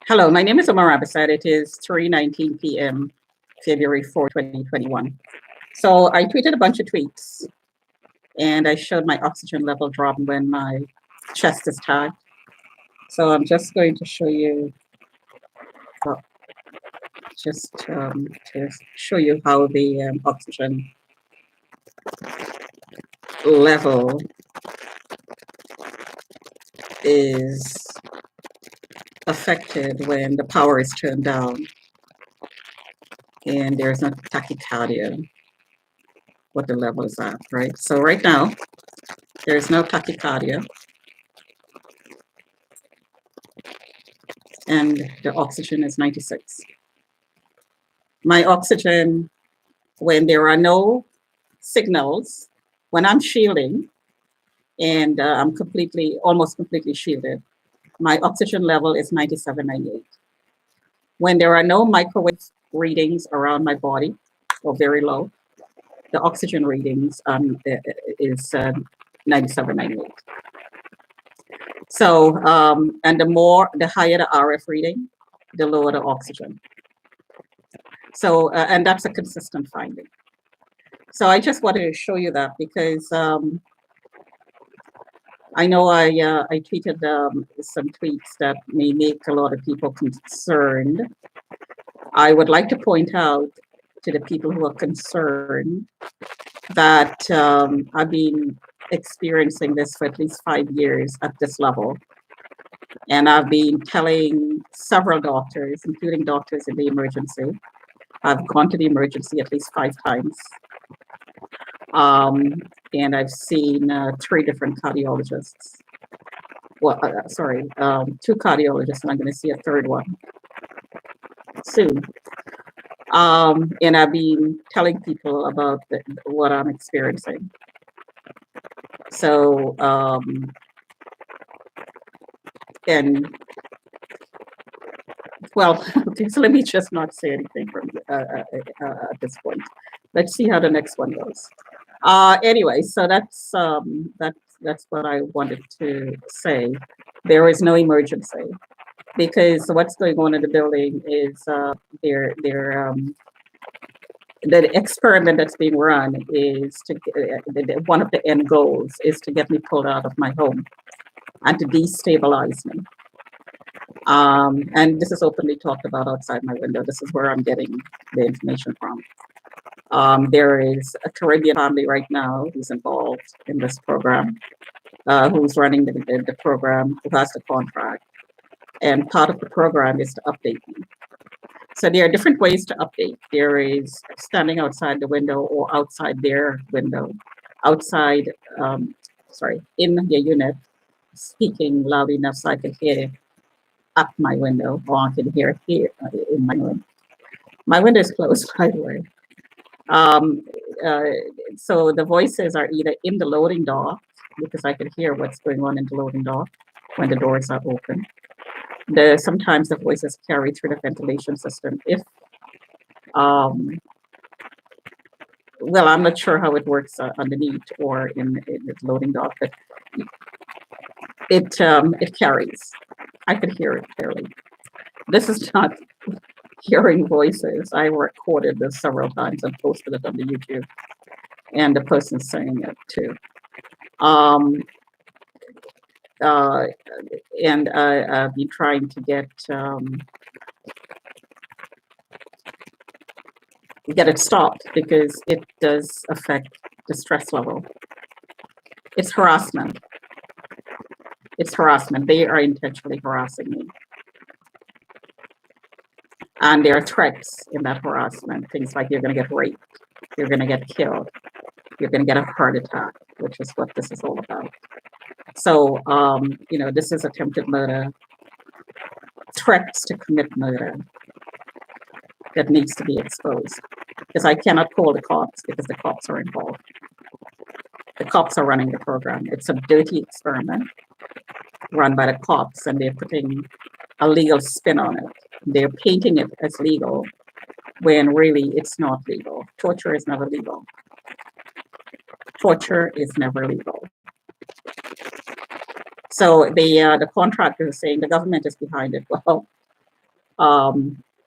Hello, my name is Omar Abasad. It is 3:19 p.m., February 4th, 2021. So I tweeted a bunch of tweets and I showed my oxygen level drop when my chest is tight. So I'm just going to show you, uh, to show you how the oxygen level is affected when the power is turned down and there's no tachycardia, what the level is at, right? So right now, there's no tachycardia and the oxygen is 96. My oxygen, when there are no signals, when I'm shielding and I'm almost completely shielded, my oxygen level is 97, 98. When there are no microwave readings around my body or very low, the oxygen readings is 97, 98. So, and the higher the RF reading, the lower the oxygen. So, and that's a consistent finding. So I just wanted to show you that because I know I tweeted some tweets that may make a lot of people concerned. I would like to point out to the people who are concerned that I've been experiencing this for at least 5 years at this level. And I've been telling several doctors, including doctors in the emergency. I've gone to the emergency at least 5 times. And I've seen 3 different cardiologists. Well, sorry, 2 cardiologists, and I'm going to see a third one soon. And I've been telling people about what I'm experiencing. So, and well, okay, so let me just not say anything from at this point. Let's see how the next one goes. Anyway, so that's what I wanted to say. There is no emergency because what's going on in the building is the experiment that's being run is one of the end goals is to get me pulled out of my home and to destabilize me. And this is openly talked about outside my window. This is where I'm getting the information from. There is a Caribbean family right now who's involved in this program, who's running the program, who has the contract. And part of the program is to update me. So there are different ways to update. There is standing outside the window or outside their window, outside, in the unit, speaking loud enough so I can hear up my window, or I can hear it here in my room. My window is closed, by the way. So the voices are either in the loading dock, because I can hear what's going on in the loading dock when the doors are open. Sometimes the voices carry through the ventilation system. Well, I'm not sure how it works underneath or in the loading dock, but it carries. I could hear it clearly. This is not hearing voices. I recorded this several times and posted it on the YouTube, and the person's saying it too. And I've been trying to get it stopped because it does affect the stress level. It's harassment. It's harassment. They are intentionally harassing me. And there are threats in that harassment. Things like you're going to get raped, you're going to get killed, you're going to get a heart attack, which is what this is all about. So, this is attempted murder, threats to commit murder that needs to be exposed. Because I cannot call the cops because the cops are involved. The cops are running the program. It's a dirty experiment run by the cops, and they're putting a legal spin on it. They're painting it as legal when really it's not legal. Torture is never legal. Torture is never legal. So the contractor is saying the government is behind it. Well,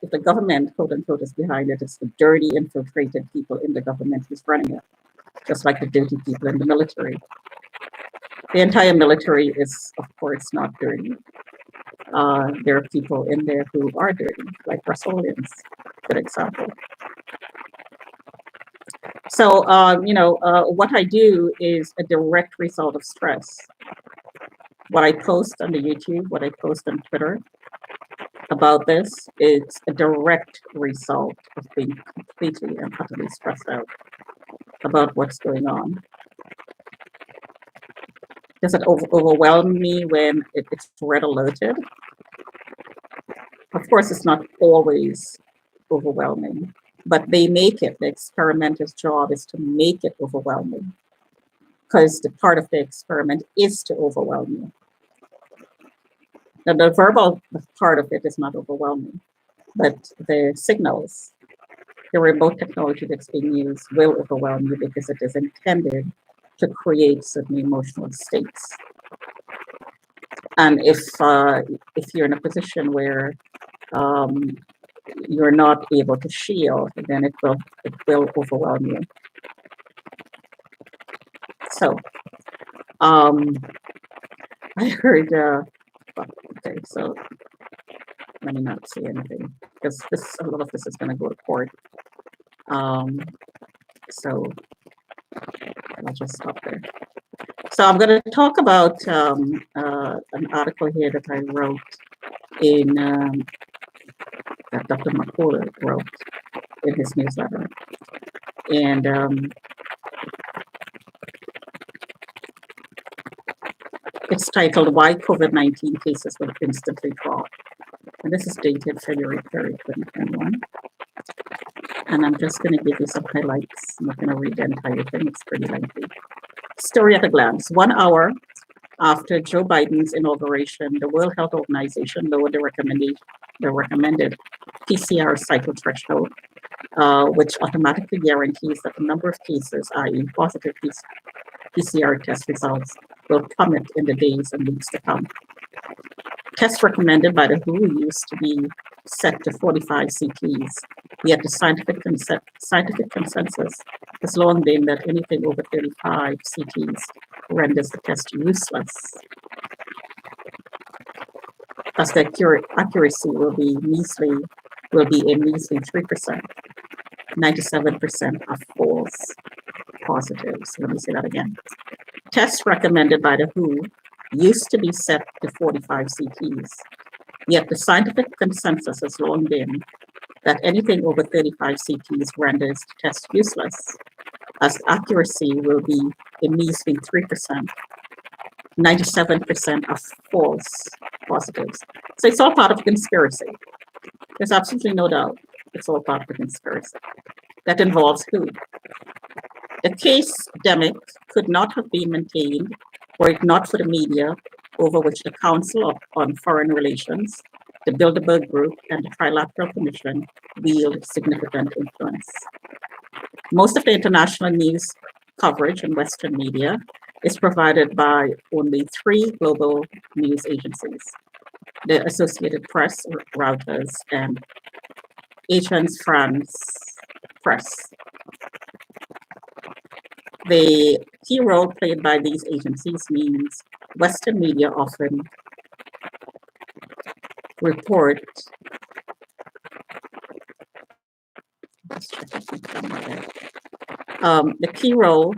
if the government, quote unquote, is behind it, it's the dirty, infiltrated people in the government who's running it, just like the dirty people in the military. The entire military is, of course, not dirty. There are people in there who are dirty, like Russolians, good example. So, what I do is a direct result of stress. What I post on the YouTube, what I post on Twitter about this, it's a direct result of being completely and utterly stressed out about what's going on. Does it overwhelm me when it's red alerted? Of course, it's not always overwhelming, but they make it, the experimenter's job is to make it overwhelming, because the part of the experiment is to overwhelm you. Now, the verbal part of it is not overwhelming, but the signals, the remote technology that's being used will overwhelm you because it is intended to create certain emotional states. And if you're in a position where you're not able to shield, then it will overwhelm you. So I heard okay, so let me not say anything because a lot of this is going to go to court. So I'll just stop there. So I'm going to talk about an article here that I wrote in that Dr. Mercola wrote in his newsletter, and it's titled "Why COVID-19 Cases Will Instantly Drop," and this is dated February 3rd, 2021. And I'm just going to give you some highlights. I'm not going to read the entire thing; it's pretty lengthy. Story at a glance. 1 hour after Joe Biden's inauguration, the World Health Organization lowered the recommended PCR cycle threshold, which automatically guarantees that the number of cases, i.e. positive PCR test results, will plummet in the days and weeks to come. Tests recommended by the WHO used to be set to 45 CTs, yet the scientific consensus has long been that anything over 35 CTs renders the test useless, as the accuracy will be a measly 3%. 97% are false positives. Let me say that again. Tests recommended by the WHO used to be set to 45 CTs, yet the scientific consensus has long been that anything over 35 CTs renders the test useless, as accuracy will be a measly 3%. 97% are false positives. So it's all part of a conspiracy. There's absolutely no doubt it's all part of a conspiracy that involves who? The case demic could not have been maintained were it not for the media, over which the Council on Foreign Relations, the Bilderberg Group, and the Trilateral Commission wield significant influence. Most of the international news coverage in Western media is provided by only 3 global news agencies: the Associated Press, Reuters, and Agence France Presse. The key role played by these agencies means Western media often report the key role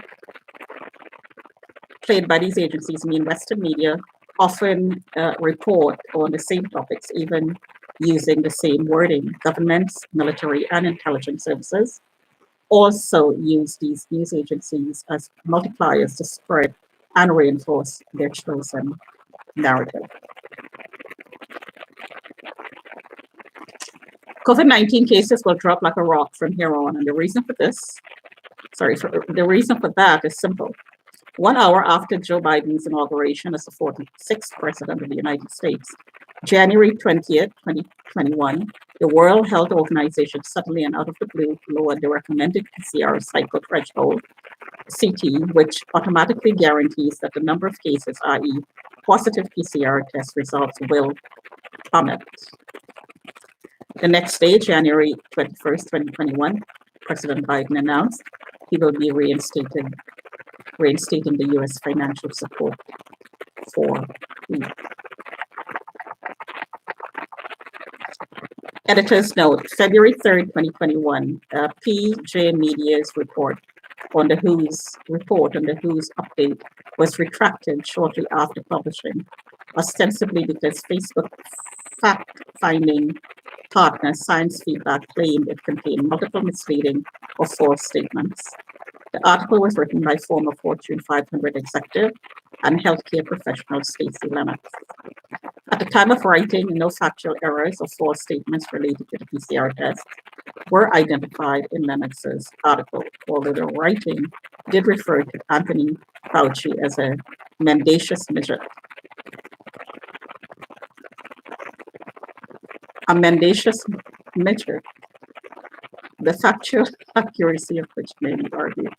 played by these agencies mean Western media often report on the same topics, even using the same wording. Governments, military, and intelligence services also use these news agencies as multipliers to spread and reinforce their chosen narrative. COVID-19 cases will drop like a rock from here on, and the reason for that is simple. 1 hour after Joe Biden's inauguration as the 46th president of the United States, January 20th, 2021, the World Health Organization suddenly and out of the blue lowered the recommended PCR cycle threshold, CT, which automatically guarantees that the number of cases, i.e. positive PCR test results, will plummet. The next day, January 21st, 2021, President Biden announced he will be reinstating the U.S. financial support for wheat. Editor's note, February 3rd, 2021, PJ Media's report on the WHO's update was retracted shortly after publishing, ostensibly because Facebook fact-finding partner Science Feedback claimed it contained multiple misleading or false statements. The article was written by former Fortune 500 executive and healthcare professional Stacey Lennox. At the time of writing, no factual errors or false statements related to the PCR test were identified in Lennox's article, although the writing did refer to Anthony Fauci as a mendacious midget. A mendacious midget, the factual accuracy of which may be argued.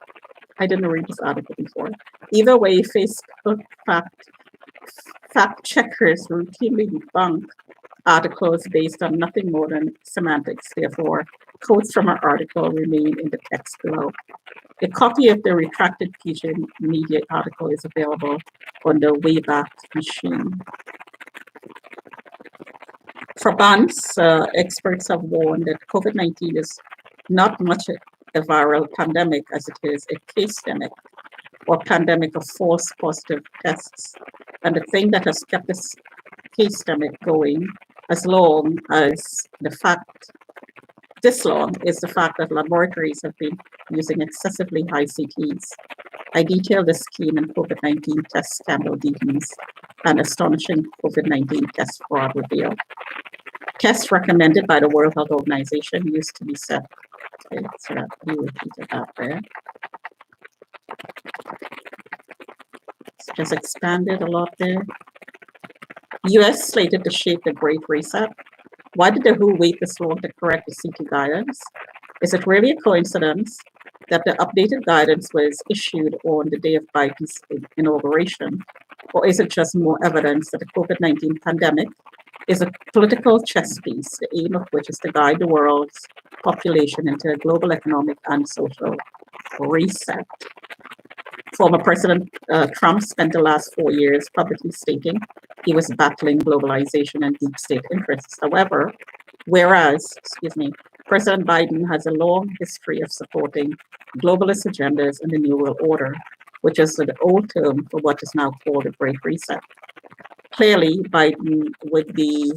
I didn't read this article before. Either way, Facebook fact checkers routinely debunk articles based on nothing more than semantics. Therefore, quotes from our article remain in the text below. A copy of the retracted PJ Media article is available on the Wayback Machine. For months, experts have warned that COVID-19 is not much a viral pandemic as it is a case-demic or pandemic of false positive tests. And the thing that has kept this case-demic going this long is the fact that laboratories have been using excessively high CTs. I detailed the scheme in COVID-19 test scandal details and astonishing COVID-19 test fraud revealed. Tests recommended by the World Health Organization used to be set. Okay, so that we repeated that there. It's just expanded a lot there. US slated to shape the Great Reset. Why did the WHO wait this long to correct the CT guidance? Is it really a coincidence that the updated guidance was issued on the day of Biden's inauguration? Or is it just more evidence that the COVID-19 pandemic is a political chess piece, the aim of which is to guide the world's population into a global economic and social reset? Former President Trump spent the last 4 years publicly stating he was battling globalization and deep state interests. However, President Biden has a long history of supporting globalist agendas and the New World Order, which is the old term for what is now called the Great Reset. Clearly, Biden would be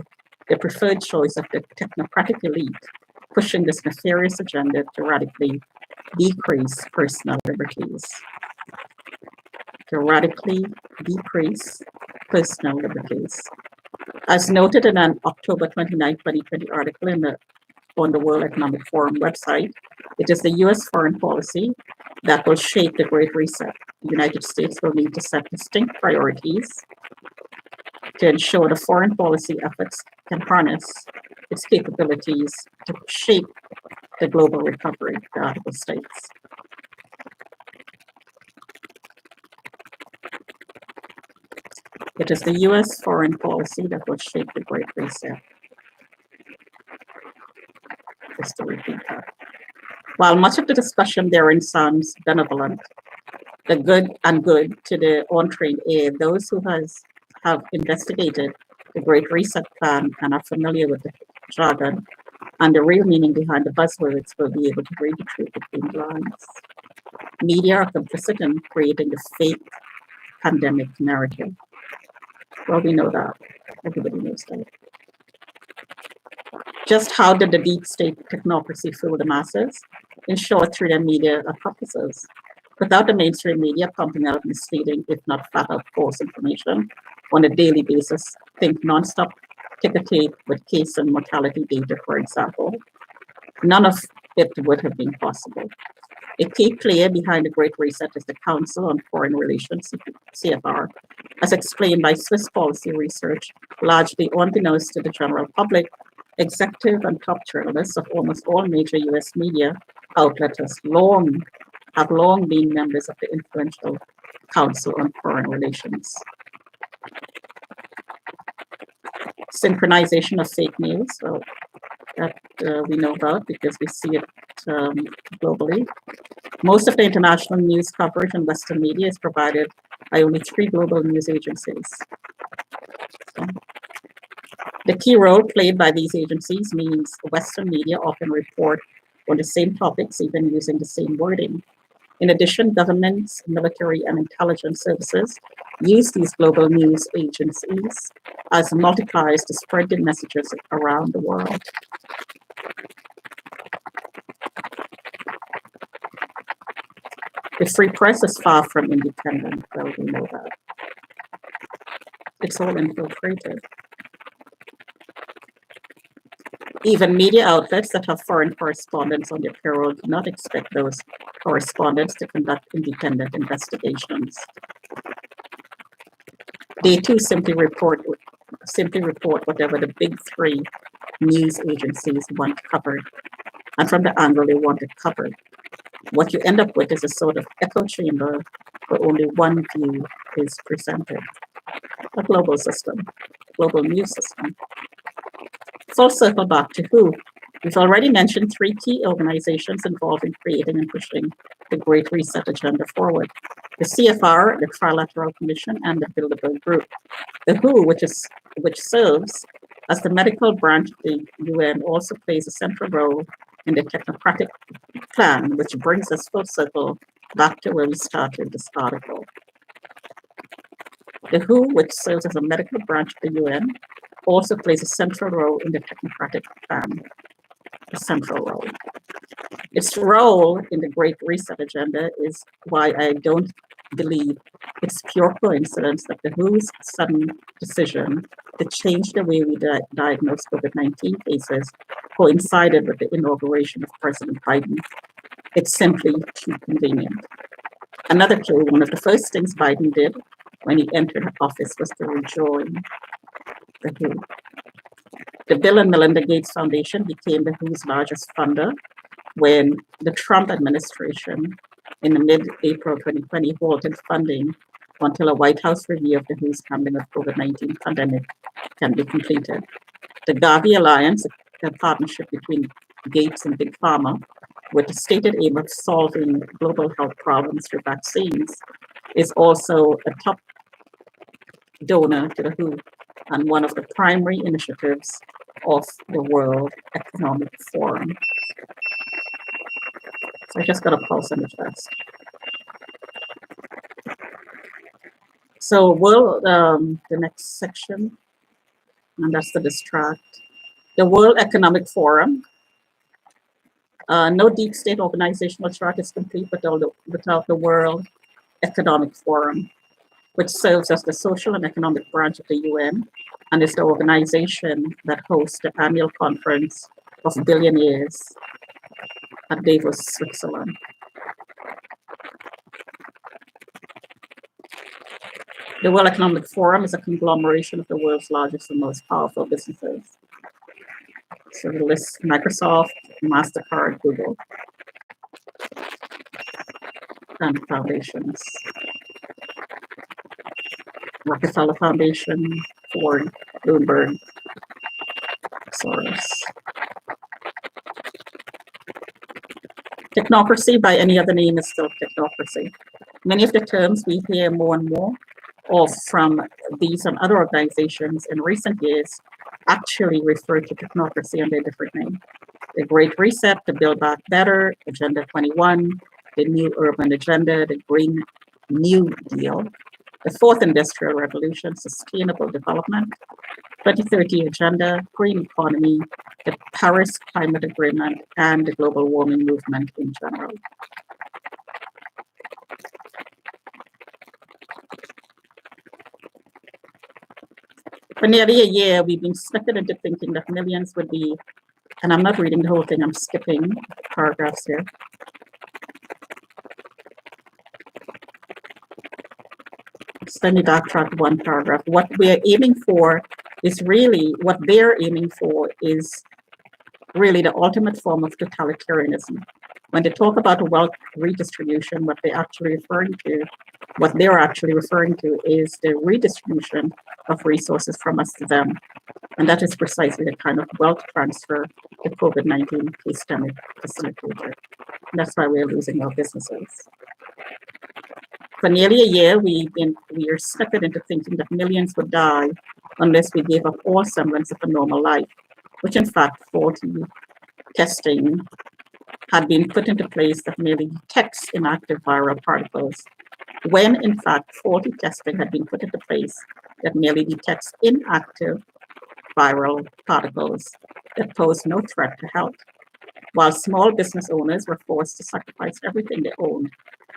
the preferred choice of the technocratic elite, pushing this nefarious agenda to radically decrease personal liberties. As noted in an October 29, 2020 article on the World Economic Forum website, it is the U.S. foreign policy that will shape the Great Reset. The United States will need to set distinct priorities to ensure the foreign policy efforts can harness its capabilities to shape the global recovery, the article states. It is the U.S. foreign policy that will shape the Great Reset. Just to repeat that. While much of the discussion therein sounds benevolent, the good to the untrained ear, those who have investigated the Great Reset plan and are familiar with the jargon and the real meaning behind the buzzwords will be able to read the truth between the lines. Media are complicit in creating the fake pandemic narrative. Well, we know that. Everybody knows that. Just how did the deep state technocracy fool the masses? In short, through their media accomplices. Without the mainstream media pumping out misleading, if not flat out false information on a daily basis, think nonstop ticker tape with case and mortality data, for example, none of it would have been possible. A key player behind the Great Reset is the Council on Foreign Relations, CFR, as explained by Swiss Policy Research, largely unbeknownst to the general public. Executive and top journalists of almost all major U.S. media outlets have long been members of the influential Council on Foreign Relations. Synchronization of fake news, well, that we know about because we see it globally. Most of the international news coverage in Western media is provided by only 3 global news agencies. So, the key role played by these agencies means Western media often report on the same topics, even using the same wording. In addition, governments, military, and intelligence services use these global news agencies as multipliers to spread their messages around the world. The free press is far from independent, well, we know that. It's all infiltrated. Even media outlets that have foreign correspondents on their payroll do not expect those correspondents to conduct independent investigations. They too simply report whatever the big 3 news agencies want covered, and from the angle they want it covered. What you end up with is a sort of echo chamber where only one view is presented. A global system, global news system. Full circle back to who? We've already mentioned 3 key organizations involved in creating and pushing the Great Reset agenda forward. The CFR, the Trilateral Commission, and the Bilderberg Group. The WHO, which serves as the medical branch of the UN, also plays a central role in the technocratic plan, which brings us full circle back to where we started this article. The WHO, which serves as a medical branch of the UN, also plays a central role in the technocratic plan. A central role. Its role in the Great Reset agenda is why I don't believe it's pure coincidence that the WHO's sudden decision to change the way we diagnose COVID-19 cases coincided with the inauguration of President Biden. It's simply too convenient. Another clue, one of the first things Biden did when he entered office was to rejoin the WHO. The Bill and Melinda Gates Foundation became the WHO's largest funder when the Trump administration in the mid-April 2020 halted funding until a White House review of the WHO's handling of COVID-19 pandemic can be completed. The Gavi Alliance, a partnership between Gates and Big Pharma, with the stated aim of solving global health problems through vaccines, is also a top donor to the WHO and one of the primary initiatives of the World Economic Forum. So I just got a pulse on the chest. So the next section, and that's the distract. The World Economic Forum. No deep state organizational chart is complete without the World Economic Forum, which serves as the social and economic branch of the UN and is the organization that hosts the annual conference of billionaires at Davos, Switzerland. The World Economic Forum is a conglomeration of the world's largest and most powerful businesses. So we list Microsoft, MasterCard, Google, and foundations. Rockefeller Foundation, Ford, Bloomberg, Soros. Technocracy, by any other name, is still technocracy. Many of the terms we hear more and more of from these and other organizations in recent years actually refer to technocracy under a different name. The Great Reset, the Build Back Better, Agenda 21, the New Urban Agenda, the Green New Deal, the Fourth Industrial Revolution, Sustainable Development, 2030 Agenda, Green Economy, the Paris Climate Agreement, and the global warming movement in general. For nearly a year, we've been suckered into thinking that millions would be, and I'm not reading the whole thing, I'm skipping paragraphs here. Let me backtrack one paragraph. What we're aiming for is really, what they're aiming for is really the ultimate form of totalitarianism. When they talk about wealth redistribution, what they're actually referring to is the redistribution of resources from us to them. And that is precisely the kind of wealth transfer the COVID-19 pandemic facilitated. And that's why we're losing our businesses. For nearly a year, we are suckered into thinking that millions would die unless we gave up all semblance of a normal life, which in fact faulty testing had been put into place that merely detects inactive viral particles, when in fact faulty testing had been put into place that merely detects inactive viral particles that pose no threat to health. While small business owners were forced to sacrifice everything they owned,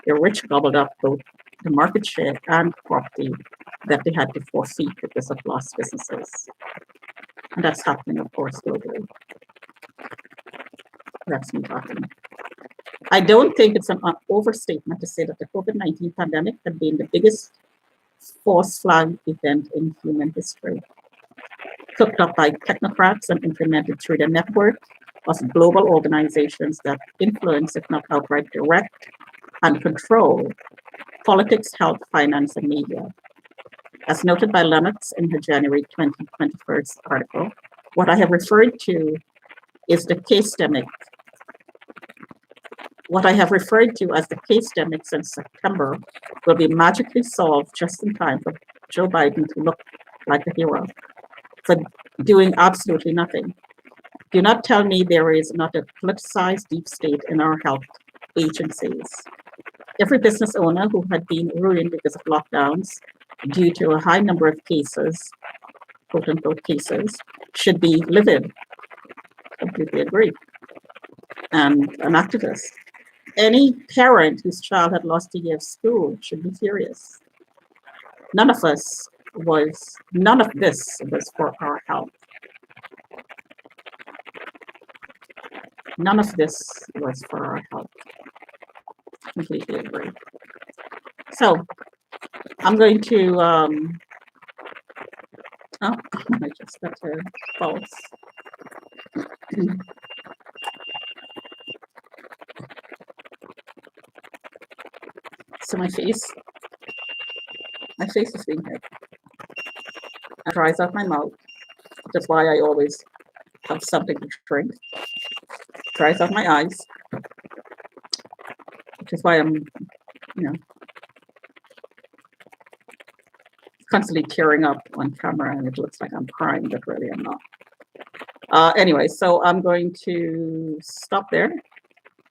the rich gobbled up both the market share and property that they had to forfeit because of lost businesses. And that's happening, of course, globally. That's me talking. I don't think it's an overstatement to say that the COVID-19 pandemic had been the biggest false flag event in human history. Cooked up by technocrats and implemented through the network of global organizations that influence, if not outright direct and control, politics, health, finance, and media. As noted by Lennox in her January 2021 article, what I have referred to is the case-demic. What I have referred to as the case-demic since September will be magically solved just in time for Joe Biden to look like a hero for doing absolutely nothing. Do not tell me there is not a politicized deep state in our health agencies. Every business owner who had been ruined because of lockdowns due to a high number of cases, quote unquote cases, should be livid. Completely agree. And an activist. Any parent whose child had lost a year of school should be furious. None of this was for our health. None of this was for our health. Completely agree. So I'm going to, I just got to pause. So my face is being hit. It dries out my mouth. That's why I always have something to drink. Dries out my eyes, which is why I'm, constantly tearing up on camera, and it looks like I'm crying, but really I'm not. Anyway, so I'm going to stop there,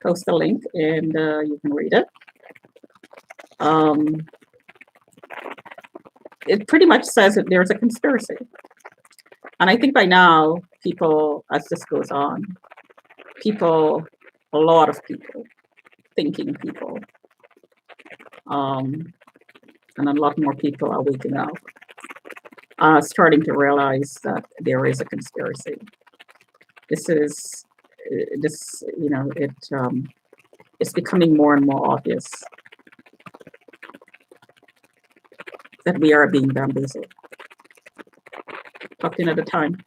post the link, and you can read it. It pretty much says that there's a conspiracy. And I think by now, people, as this goes on, a lot of people, thinking people, and a lot more people are waking up, starting to realize that there is a conspiracy. It's becoming more and more obvious that we are being bamboozled. Talk to you another time.